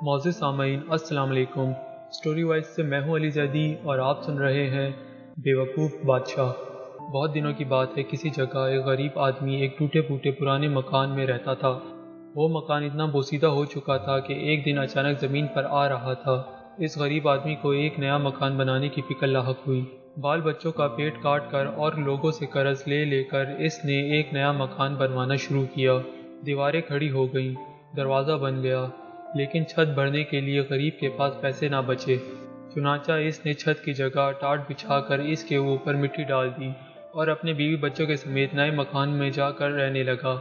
معزز سامعین السلام علیکم۔ سٹوری وائز سے میں ہوں علی زیدی اور آپ سن رہے ہیں بیوقوف بادشاہ۔ بہت دنوں کی بات ہے، کسی جگہ ایک غریب آدمی ایک ٹوٹے پھوٹے پرانے مکان میں رہتا تھا۔ وہ مکان اتنا بوسیدہ ہو چکا تھا کہ ایک دن اچانک زمین پر آ رہا تھا۔ اس غریب آدمی کو ایک نیا مکان بنانے کی فکر لاحق ہوئی۔ بال بچوں کا پیٹ کاٹ کر اور لوگوں سے قرض لے لے کر اس نے ایک نیا مکان بنوانا شروع کیا۔ دیواریں کھڑی ہو گئیں، دروازہ بن گیا، لیکن چھت بھرنے کے لیے غریب کے پاس پیسے نہ بچے۔ چنانچہ اس نے چھت کی جگہ ٹاٹ بچھا کر اس کے اوپر مٹی ڈال دی اور اپنے بیوی بچوں کے سمیت نئے مکان میں جا کر رہنے لگا۔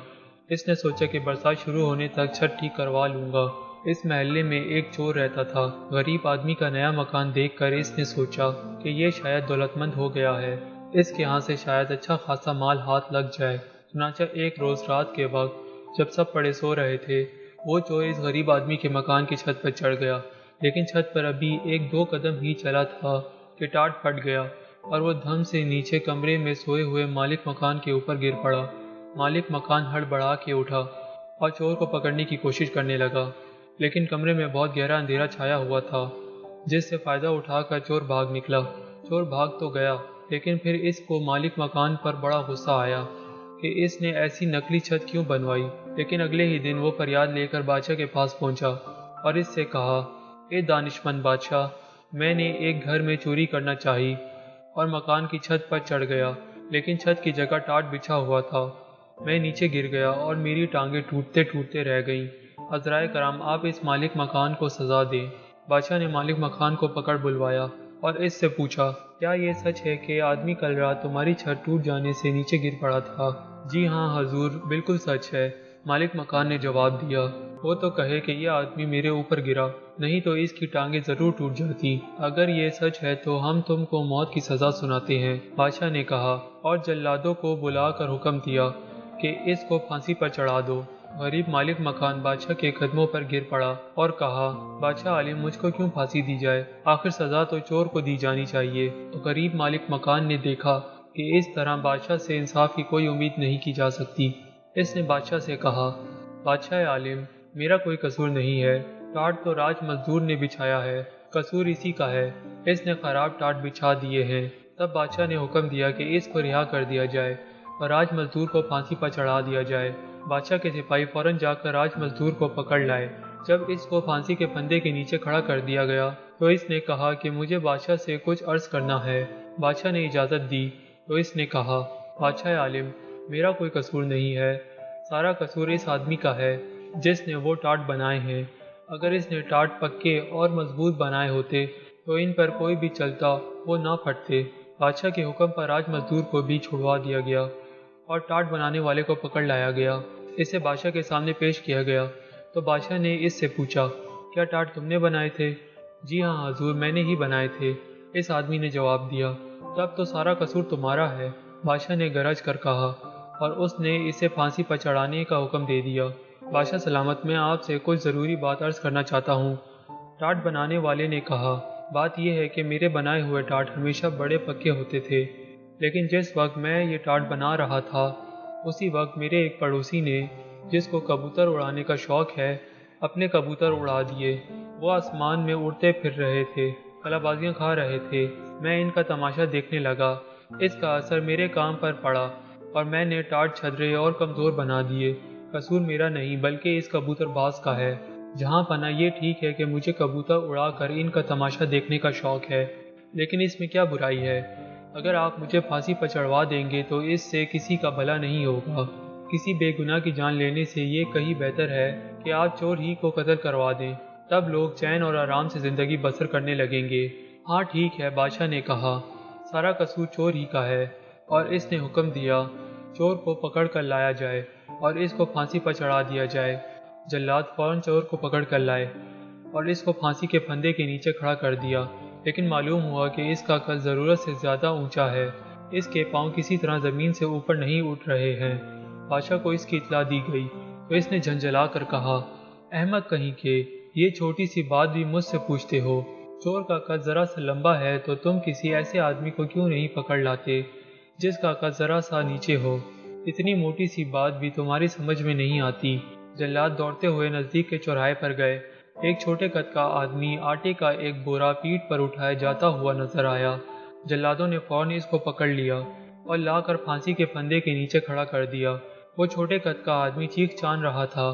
اس نے سوچا کہ برسات شروع ہونے تک چھت ٹھیک کروا لوں گا۔ اس محلے میں ایک چور رہتا تھا۔ غریب آدمی کا نیا مکان دیکھ کر اس نے سوچا کہ یہ شاید دولت مند ہو گیا ہے، اس کے ہاں سے شاید اچھا خاصا مال ہاتھ لگ جائے۔ چنانچہ ایک روز رات کے وقت جب سب پڑے سو رہے تھے، وہ چور اس غریب آدمی کے مکان کی چھت پر چڑھ گیا، لیکن چھت پر ابھی ایک دو قدم ہی چلا تھا کہ ٹاٹ پھٹ گیا اور وہ دھم سے نیچے کمرے میں سوئے ہوئے مالک مکان کے اوپر گر پڑا۔ مالک مکان ہڑبڑا کے اٹھا اور چور کو پکڑنے کی کوشش کرنے لگا، لیکن کمرے میں بہت گہرا اندھیرا چھایا ہوا تھا، جس سے فائدہ اٹھا کر چور بھاگ نکلا۔ چور بھاگ تو گیا، لیکن پھر اس کو مالک مکان پر بڑا غصہ آیا کہ اس نے ایسی نکلی چھت کیوں بنوائی۔ لیکن اگلے ہی دن وہ فریاد لے کر بادشاہ کے پاس پہنچا اور اس سے کہا، اے دانشمند بادشاہ، میں نے ایک گھر میں چوری کرنا چاہی اور مکان کی چھت پر چڑھ گیا، لیکن چھت کی جگہ ٹاٹ بچھا ہوا تھا۔ میں نیچے گر گیا اور میری ٹانگیں ٹوٹتے ٹوٹتے رہ گئیں۔ عذرائے کرام آپ اس مالک مکان کو سزا دیں۔ بادشاہ نے مالک مکان کو پکڑ بلوایا اور اس سے پوچھا، کیا یہ سچ ہے کہ آدمی کل رات تمہاری چھت ٹوٹ جانے سے نیچے گر پڑا تھا؟ جی ہاں حضور، بالکل سچ ہے، مالک مکان نے جواب دیا۔ وہ تو کہے کہ یہ آدمی میرے اوپر گرا، نہیں تو اس کی ٹانگیں ضرور ٹوٹ جاتی۔ اگر یہ سچ ہے تو ہم تم کو موت کی سزا سناتے ہیں۔ بادشاہ نے کہا اور جلادوں کو بلا کر حکم دیا کہ اس کو پھانسی پر چڑھا دو۔ غریب مالک مکان بادشاہ کے قدموں پر گر پڑا اور کہا، بادشاہ عالم، مجھ کو کیوں پھانسی دی جائے؟ آخر سزا تو چور کو دی جانی چاہیے۔ غریب مالک مکان نے دیکھا کہ اس طرح بادشاہ سے انصاف کی کوئی امید نہیں کی جا سکتی۔ اس نے بادشاہ سے کہا، بادشاہ عالم، میرا کوئی قصور نہیں ہے، ٹاٹ تو راج مزدور نے بچھایا ہے، قصور اسی کا ہے، اس نے خراب ٹاٹ بچھا دیے ہیں۔ تب بادشاہ نے حکم دیا کہ اس کو رہا کر دیا جائے اور راج مزدور کو پھانسی پر چڑھا دیا جائے۔ بادشاہ کے سپاہی فوراً جا کر راج مزدور کو پکڑ لائے۔ جب اس کو پھانسی کے پھندے کے نیچے کھڑا کر دیا گیا تو اس نے کہا کہ مجھے بادشاہ سے کچھ عرض کرنا ہے۔ بادشاہ نے اجازت دی تو اس نے کہا، بادشاہ عالم، میرا کوئی قصور نہیں ہے، سارا قصور اس آدمی کا ہے جس نے وہ ٹاٹ بنائے ہیں۔ اگر اس نے ٹاٹ پکے اور مضبوط بنائے ہوتے تو ان پر کوئی بھی چلتا وہ نہ پھٹتے۔ بادشاہ کے حکم پر راج مزدور کو بھی چھڑوا دیا گیا اور ٹاٹ بنانے والے کو پکڑ لایا گیا۔ اسے بادشاہ کے سامنے پیش کیا گیا تو بادشاہ نے اس سے پوچھا، کیا ٹاٹ تم نے بنائے تھے؟ جی ہاں حضور، میں نے ہی بنائے تھے، اس آدمی نے جواب دیا۔ تب تو سارا قصور تمہارا ہے، بادشاہ نے گرج کر کہا اور اس نے اسے پھانسی پر چڑھانے کا حکم دے دیا۔ بادشاہ سلامت، میں آپ سے کچھ ضروری بات عرض کرنا چاہتا ہوں۔ ٹاٹ بنانے والے نے کہا، بات یہ ہے کہ میرے بنائے ہوئے ٹاٹ ہمیشہ بڑے پکے ہوتے تھے، لیکن جس وقت میں یہ ٹاٹ بنا رہا تھا اسی وقت میرے ایک پڑوسی نے، جس کو کبوتر اڑانے کا شوق ہے، اپنے کبوتر اڑا دیے۔ وہ آسمان میں اڑتے پھر رہے تھے، کلا بازیاں کھا رہے تھے۔ میں ان کا تماشا دیکھنے لگا، اس کا اثر میرے کام پر پڑا اور میں نے ٹاٹ چھدرے اور کمزور بنا دیے۔ قصور میرا نہیں بلکہ اس کبوتر باز کا ہے۔ جہاں پناہ یہ ٹھیک ہے کہ مجھے کبوتر اڑا کر ان کا تماشا دیکھنے کا شوق ہے، لیکن اس میں کیا برائی ہے؟ اگر آپ مجھے پھانسی پر چڑھوا دیں گے تو اس سے کسی کا بھلا نہیں ہوگا۔ کسی بے گناہ کی جان لینے سے یہ کہیں بہتر ہے کہ آپ چور ہی کو قتل کروا دیں، تب لوگ چین اور آرام سے زندگی بسر کرنے لگیں گے۔ ہاں ٹھیک ہے، بادشاہ نے کہا، سارا قصور چور ہی کا ہے، اور اس نے حکم دیا چور کو پکڑ کر لایا جائے اور اس کو پھانسی پر چڑھا دیا جائے۔ جلاد فوراً چور کو پکڑ کر لائے اور اس کو پھانسی کے پھندے کے نیچے کھڑا کر دیا، لیکن معلوم ہوا کہ اس کا قد ضرورت سے زیادہ اونچا ہے، اس کے پاؤں کسی طرح زمین سے اوپر نہیں اٹھ رہے ہیں۔ بادشاہ کو اس کی اطلاع دی گئی تو اس نے جھنجھلا کر کہا، احمق کہیں کے، یہ چھوٹی سی بات بھی مجھ سے پوچھتے ہو؟ چور کا قد ذرا سا لمبا ہے تو تم کسی ایسے آدمی کو کیوں نہیں پکڑ لاتے جس کا قد ذرا سا نیچے ہو؟ اتنی موٹی سی بات بھی تمہاری سمجھ میں نہیں آتی۔ جلاد دوڑتے ہوئے نزدیک کے چوراہے پر گئے، ایک چھوٹے قد کا آدمی آٹے کا ایک بورا پیٹھ پر اٹھائے جاتا ہوا نظر آیا۔ جلادوں نے فوراً اس کو پکڑ لیا اور لا کر پھانسی کے پھندے کے نیچے کھڑا کر دیا۔ وہ چھوٹے قد کا آدمی چیخ چان رہا تھا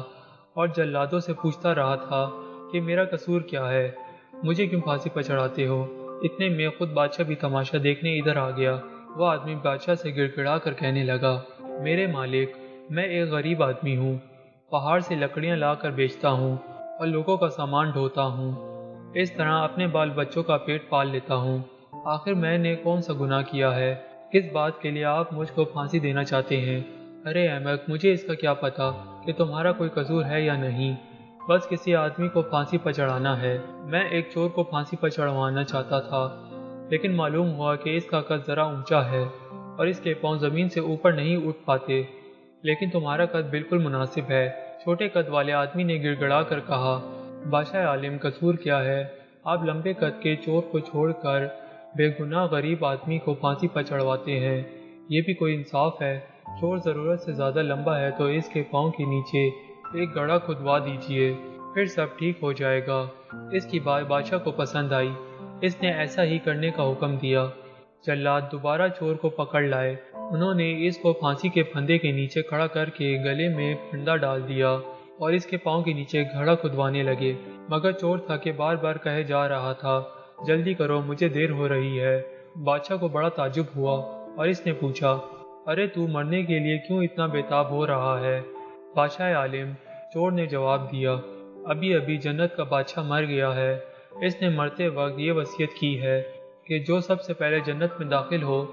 اور جلادوں سے پوچھتا رہا تھا کہ میرا قصور کیا ہے، مجھے کیوں پھانسی پر چڑھاتے ہو؟ اتنے میں خود بادشاہ بھی تماشا دیکھنے ادھر آ گیا۔ وہ آدمی بادشاہ سے گڑ گڑا کر کہنے لگا، میرے مالک، میں ایک غریب آدمی ہوں، پہاڑ سے لکڑیاں لا کر بیچتا ہوں اور لوگوں کا سامان ڈھوتا ہوں، اس طرح اپنے بال بچوں کا پیٹ پال لیتا ہوں۔ آخر میں نے کون سا گناہ کیا ہے؟ کس بات کے لیے آپ مجھ کو پھانسی دینا چاہتے ہیں؟ ارے احمق، مجھے اس کا کیا پتا کہ تمہارا کوئی قصور ہے یا نہیں، بس کسی آدمی کو پھانسی پر چڑھانا ہے۔ میں ایک چور کو پھانسی پر چڑھوانا چاہتا تھا، لیکن معلوم ہوا کہ اس کا قد ذرا اونچا ہے اور اس کے پاؤں زمین سے اوپر نہیں اٹھ پاتے، لیکن تمہارا قد بالکل مناسب ہے۔ چھوٹے قد والے آدمی نے گڑ گڑا کر کہا، بادشاہ عالم، قصور کیا ہے؟ آپ لمبے قد کے چور کو چھوڑ کر بے گناہ غریب آدمی کو پھانسی پر چڑھواتے ہیں، یہ بھی کوئی انصاف ہے؟ چور ضرورت سے زیادہ لمبا ہے تو اس کے پاؤں کے نیچے ایک گڑھا کھدوا دیجئے، پھر سب ٹھیک ہو جائے گا۔ اس کی بات بادشاہ کو پسند آئی، اس نے ایسا ہی کرنے کا حکم دیا۔ جلاد دوبارہ چور کو پکڑ لائے، انہوں نے اس کو پھانسی کے پھندے کے نیچے کھڑا کر کے گلے میں پھندا ڈال دیا اور اس کے پاؤں کے نیچے گھڑا کھدوانے لگے، مگر چور تھا کہ بار بار کہے جا رہا تھا، جلدی کرو، مجھے دیر ہو رہی ہے۔ بادشاہ کو بڑا تعجب ہوا اور اس نے پوچھا، ارے تو مرنے کے لیے کیوں اتنا بےتاب ہو رہا ہے؟ بادشاہ عالم، چور نے جواب دیا، ابھی ابھی جنت کا بادشاہ مر گیا ہے، اس نے مرتے وقت یہ وصیت کی ہے کہ جو سب سے پہلے جنت میں داخل ہو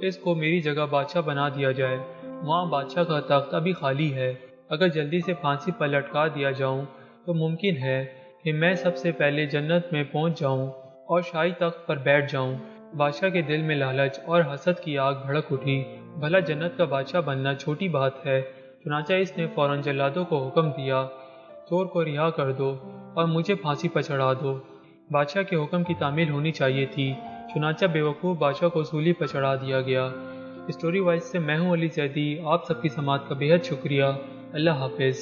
اس کو میری جگہ بادشاہ بنا دیا جائے۔ وہاں بادشاہ کا تخت ابھی خالی ہے، اگر جلدی سے پھانسی پر لٹکا دیا جاؤں تو ممکن ہے کہ میں سب سے پہلے جنت میں پہنچ جاؤں اور شاہی تخت پر بیٹھ جاؤں۔ بادشاہ کے دل میں لالچ اور حسد کی آگ بھڑک اٹھی، بھلا جنت کا بادشاہ بننا چھوٹی بات ہے؟ چنانچہ اس نے فوراً جلادوں کو حکم دیا، چور کو رہا کر دو اور مجھے پھانسی پر چڑھا دو۔ بادشاہ کے حکم کی تعمیل ہونی چاہیے تھی، چنانچہ بیوقوف بادشاہ کو سولی پر چڑھا دیا گیا۔ اسٹوری وائز سے میں ہوں علی زیدی، آپ سب کی سماعت کا بے حد شکریہ۔ اللہ حافظ۔